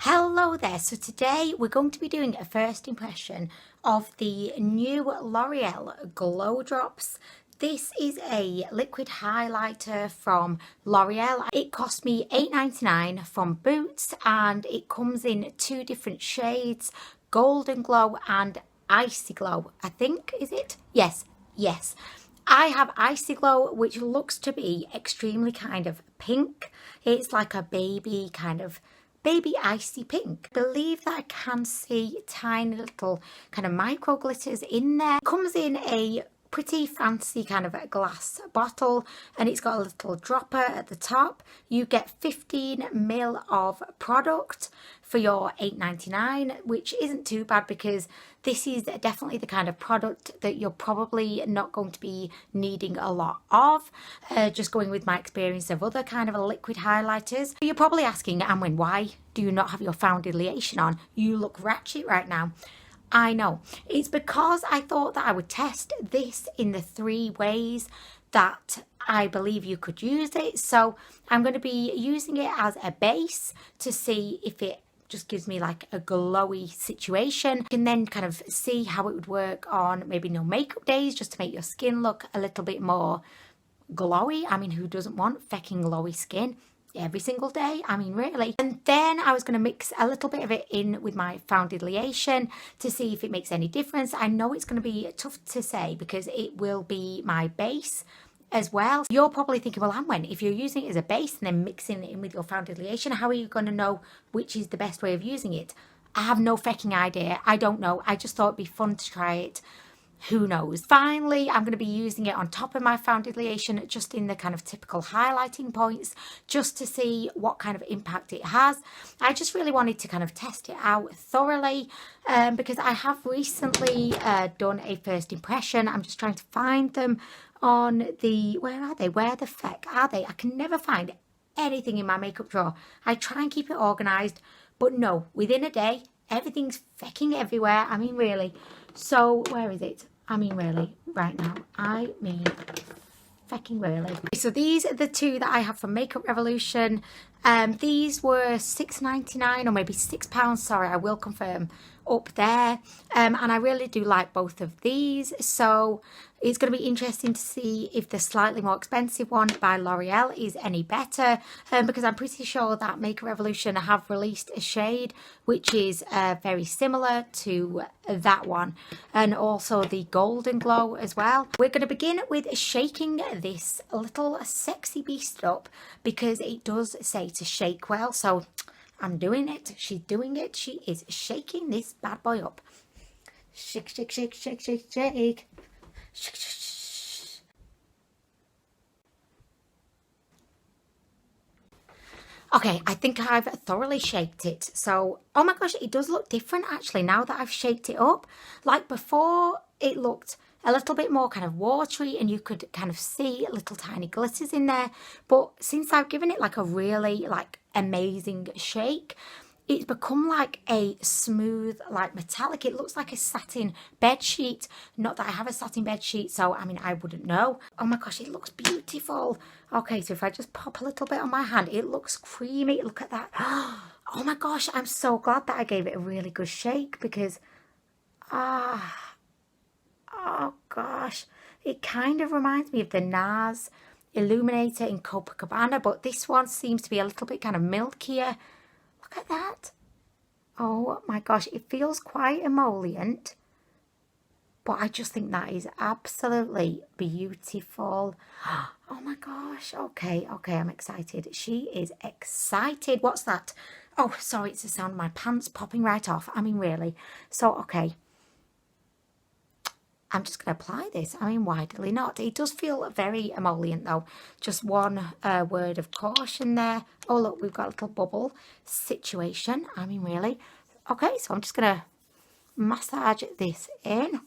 Hello there, so today we're going to be doing a first impression of the new L'Oreal Glow Drops. This is a liquid highlighter from L'Oreal. It cost me $8.99 from Boots and it comes in two different shades, Golden Glow and Icy Glow, I think, is it? Yes. I have Icy Glow, which looks to be extremely kind of pink. It's like a baby icy pink. I believe that I can see tiny little kind of micro glitters in there. It comes in a pretty fancy kind of a glass bottle and it's got a little dropper at the top. You get 15 ml of product for your $8.99, which isn't too bad because this is definitely the kind of product that you're probably not going to be needing a lot of. Just going with my experience of other kind of liquid highlighters. You're probably asking, Anwen, why do you not have your foundation on? You look ratchet right now. I know. It's because I thought that I would test this in the 3 ways that I believe you could use it. So I'm going to be using it as a base to see if it just gives me like a glowy situation. You can then kind of see how it would work on maybe no makeup days, just to make your skin look a little bit more glowy. I mean, who doesn't want fecking glowy skin every single day? I mean, really. And then I was going to mix a little bit of it in with my foundation to see if it makes any difference. I know it's going to be tough to say because it will be my base as well. You're probably thinking, well, Anwen, if you're using it as a base and then mixing it in with your foundation, how are you going to know which is the best way of using it? I have no fecking idea. I don't know. I just thought it'd be fun to try it. Who knows? Finally, I'm going to be using it on top of my foundation, just in the kind of typical highlighting points, just to see what kind of impact it has. I just really wanted to kind of test it out thoroughly because I have recently done a first impression. I'm just trying to find them on the, where are they? Where the feck are they? I can never find anything in my makeup drawer. I try and keep it organised, but no, within a day, everything's fecking everywhere. I mean, really. So, where is it? I mean, really, right now. I mean, fecking really. So these are the 2 that I have from Makeup Revolution. These were $6.99 or maybe £6. Sorry, I will confirm up there. And I really do like both of these. So it's going to be interesting to see if the slightly more expensive one by L'Oreal is any better. Because I'm pretty sure that Makeup Revolution have released a shade which is very similar to that one. And also the Golden Glow as well. We're going to begin with shaking this little sexy beast up because it does say to shake well. So I'm doing it. She's doing it. She is shaking this bad boy up. Shake, shake, shake, shake, shake, shake. Shake, shake, shake. Okay, I think I've thoroughly shaked it. So, oh my gosh, it does look different actually now that I've shaked it up. Like before, it looked a little bit more kind of watery and you could kind of see little tiny glitters in there. But since I've given it like a really like amazing shake, it's become like a smooth, like metallic. It looks like a satin bed sheet. Not that I have a satin bed sheet, so I mean, I wouldn't know. Oh my gosh, it looks beautiful. Okay, so if I just pop a little bit on my hand, it looks creamy. Look at that. Oh my gosh, I'm so glad that I gave it a really good shake because, oh gosh, it kind of reminds me of the NARS Illuminator in Copacabana, but this one seems to be a little bit kind of milkier. Look at that. Oh my gosh, it feels quite emollient, but I just think that is absolutely beautiful. Oh my gosh, okay, I'm excited. She is excited. What's that? Oh, sorry, it's the sound of my pants popping right off. I mean, really. So, okay. I'm just going to apply this. I mean, why did not? It does feel very emollient though. Just one word of caution there. Oh, look, we've got a little bubble situation. I mean, really. Okay, so I'm just going to massage this in.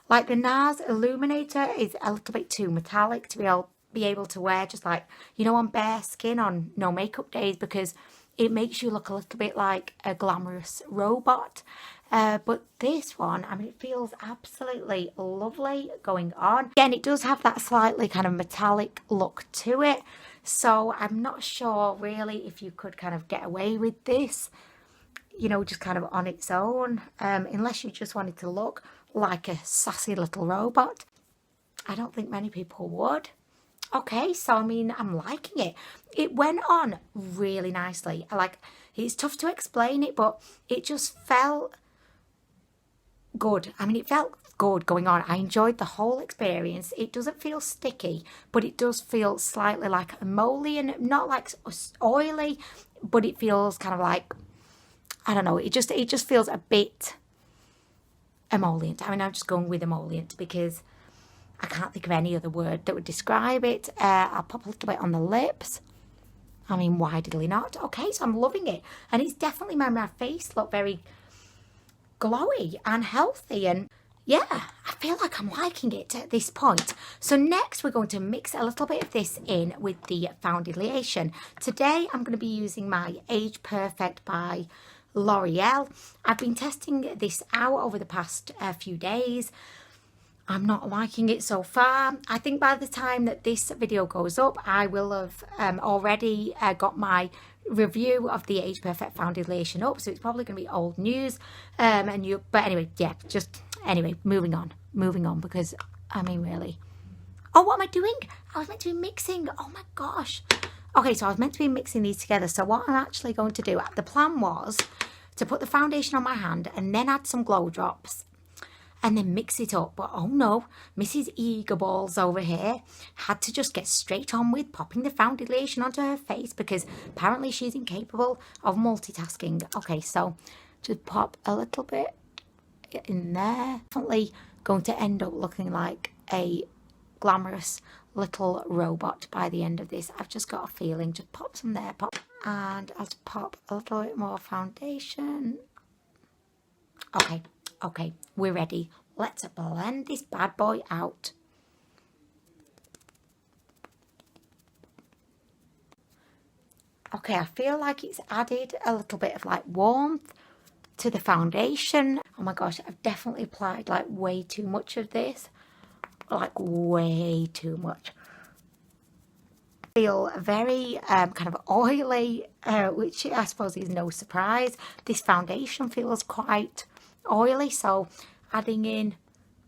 Like the NARS Illuminator is a little bit too metallic to be able to wear just like, you know, on bare skin on no makeup days because it makes you look a little bit like a glamorous robot. But this one, I mean, it feels absolutely lovely going on. Again, it does have that slightly kind of metallic look to it. So I'm not sure really if you could kind of get away with this, you know, just kind of on its own, unless you just wanted to look like a sassy little robot. I don't think many people would. Okay, so I mean, I'm liking it. It went on really nicely. It's tough to explain it, but it just felt good. I mean, it felt good going on. I enjoyed the whole experience. It doesn't feel sticky, but it does feel slightly like emollient, not like oily, but it feels kind of like, I don't know, it just feels a bit emollient. I mean, I'm just going with emollient because I can't think of any other word that would describe it. I'll pop a little bit on the lips. I mean, why diddly not? Okay, so I'm loving it. And it's definitely made my face look very glowy and healthy. And yeah, I feel like I'm liking it at this point. So next we're going to mix a little bit of this in with the foundation. Today I'm going to be using my Age Perfect by L'Oreal. I've been testing this out over the past few days. I'm not liking it so far. I think by the time that this video goes up, I will have already got my review of the Age Perfect foundation up, so it's probably going to be old news. But anyway, yeah, anyway, moving on, because I mean, really. Oh, what am I doing? I was meant to be mixing. Oh my gosh. Okay, so I was meant to be mixing these together. So what I'm actually going to do, the plan was to put the foundation on my hand and then add some glow drops and then mix it up. But oh no, Mrs. Eagerballs over here had to just get straight on with popping the foundation onto her face because apparently she's incapable of multitasking. Okay, so just pop a little bit in there. Definitely going to end up looking like a glamorous little robot by the end of this. I've just got a feeling. Just pop some there, pop. And I'll just pop a little bit more foundation. Okay, we're ready. Let's blend this bad boy out. Okay, I feel like it's added a little bit of like warmth to the foundation. Oh my gosh, I've definitely applied like way too much of this. Like way too much. I feel very kind of oily, which I suppose is no surprise. This foundation feels quite oily, so adding in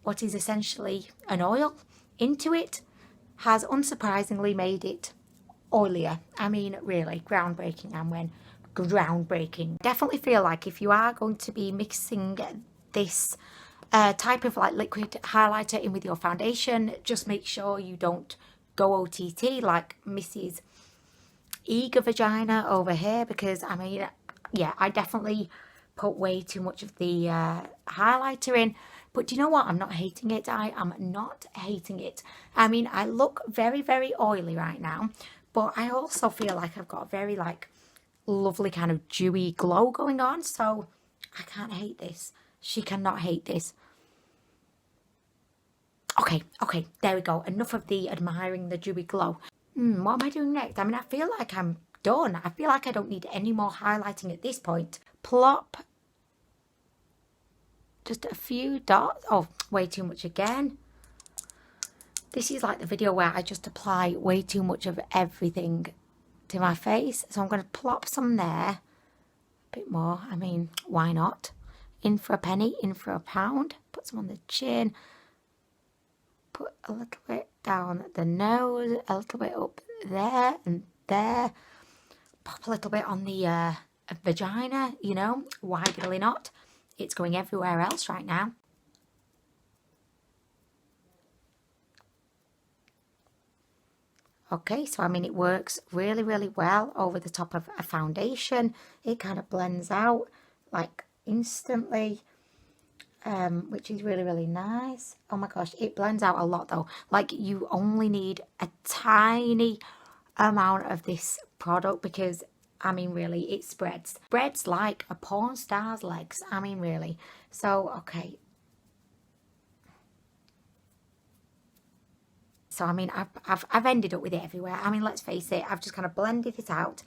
what is essentially an oil into it has unsurprisingly made it oilier. I mean, really, groundbreaking, Anwen. Groundbreaking. Definitely feel like if you are going to be mixing this type of like liquid highlighter in with your foundation, just make sure you don't go OTT like Mrs. Eager Vagina over here, because I mean, yeah, I definitely put way too much of the highlighter in. But do you know what? I'm not hating it. I am not hating it. I mean, I look very, very oily right now, but I also feel like I've got a very like lovely kind of dewy glow going on. So I can't hate this. She cannot hate this. Okay, there we go. Enough of the admiring the dewy glow. What am I doing next? I mean, I feel like I'm done. I feel like I don't need any more highlighting at this point. Plop just a few dots. Oh, way too much again. This is like the video where I just apply way too much of everything to my face. So I'm going to plop some there. A bit more. I mean, why not? In for a penny, in for a pound. Put some on the chin. Put a little bit down the nose. A little bit up there and there. Pop a little bit on the vagina, you know. Why really not? It's going everywhere else right now. Okay, so I mean, it works really, really well over the top of a foundation. It kind of blends out like instantly, which is really, really nice. Oh my gosh, it blends out a lot though. Like you only need a tiny amount of this product because I mean, really, it spreads. Spreads like a porn star's legs. I mean, really. So, okay. So, I mean, I've ended up with it everywhere. I mean, let's face it. I've just kind of blended it out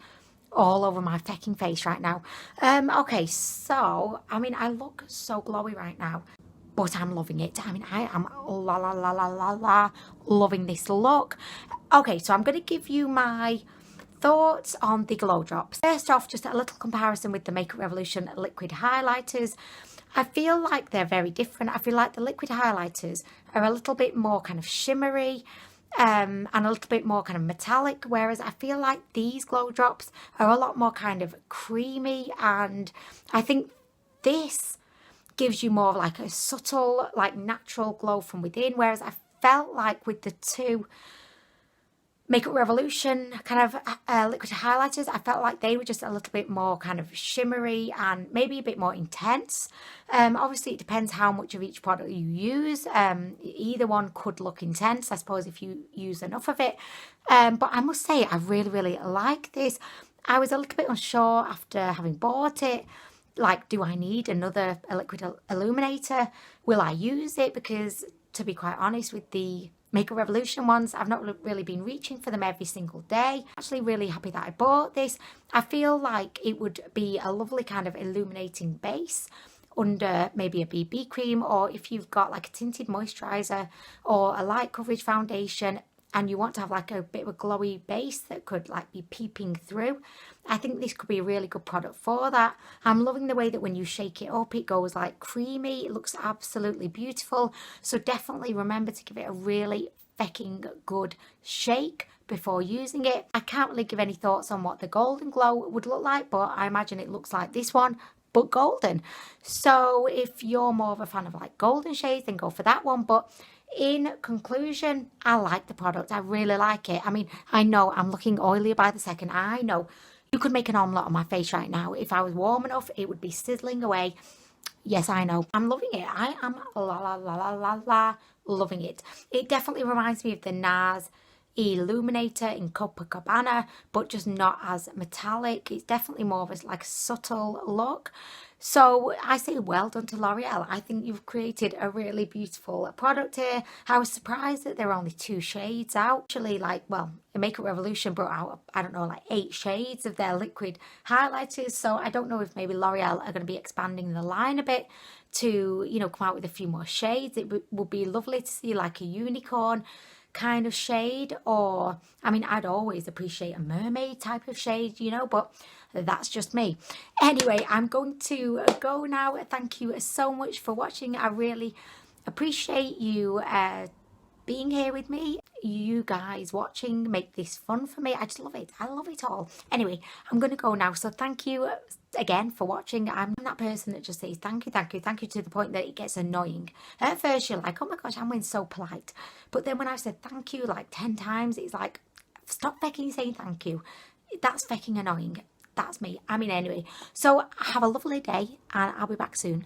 all over my fecking face right now. Okay, so, I mean, I look so glowy right now. but I'm loving it. I mean, I am loving this look. Okay, so I'm going to give you my thoughts on the glow drops. First off, just a little comparison with the Makeup Revolution liquid highlighters. I feel like they're very different. I feel like the liquid highlighters are a little bit more kind of shimmery and a little bit more kind of metallic, whereas I feel like these glow drops are a lot more kind of creamy, and I think this gives you more of like a subtle, like natural glow from within, whereas I felt like with the two Makeup Revolution kind of liquid highlighters, I felt like they were just a little bit more kind of shimmery and maybe a bit more intense. Obviously, it depends how much of each product you use. Either one could look intense, I suppose, if you use enough of it. But I must say, I really, really like this. I was a little bit unsure after having bought it. Like, do I need another liquid illuminator? Will I use it? Because, to be quite honest, with the Makeup Revolution ones, I've not really been reaching for them every single day. Actually really happy that I bought this. I feel like it would be a lovely kind of illuminating base under maybe a BB cream, or if you've got like a tinted moisturiser or a light coverage foundation and you want to have like a bit of a glowy base that could like be peeping through, I think this could be a really good product for that. I'm loving the way that when you shake it up, it goes like creamy. It looks absolutely beautiful. So definitely remember to give it a really fecking good shake before using it. I can't really give any thoughts on what the golden glow would look like, but I imagine it looks like this one, but golden. So if you're more of a fan of like golden shades, then go for that one. But in conclusion, I like the product. I really like it. I mean, I know I'm looking oilier by the second. I know you could make an omelette on my face right now. If I was warm enough, it would be sizzling away. Yes, I know. I'm loving it. I am loving it. It definitely reminds me of the NARS Illuminator in Copacabana, but just not as metallic. It's definitely more of a like subtle look. So I say well done to L'Oreal. I think you've created a really beautiful product here. I was surprised that there are only 2 shades out. Actually, like, well, Makeup Revolution brought out, I don't know, like 8 shades of their liquid highlighters. So I don't know if maybe L'Oreal are going to be expanding the line a bit to, you know, come out with a few more shades. It would be lovely to see like a unicorn kind of shade, or I mean, I'd always appreciate a mermaid type of shade, you know, but that's just me. Anyway, I'm going to go now. Thank you so much for watching. I really appreciate you being here with me. You guys watching make this fun for me. I just love it. I love it all. Anyway, I'm going to go now. So thank you again for watching. I'm that person that just says thank you, thank you, thank you to the point that it gets annoying. At first you're like, oh my gosh, Anwen's so polite. But then when I've said thank you like 10 times, it's like, stop fecking saying thank you. That's fecking annoying. That's me. I mean, anyway. So have a lovely day and I'll be back soon.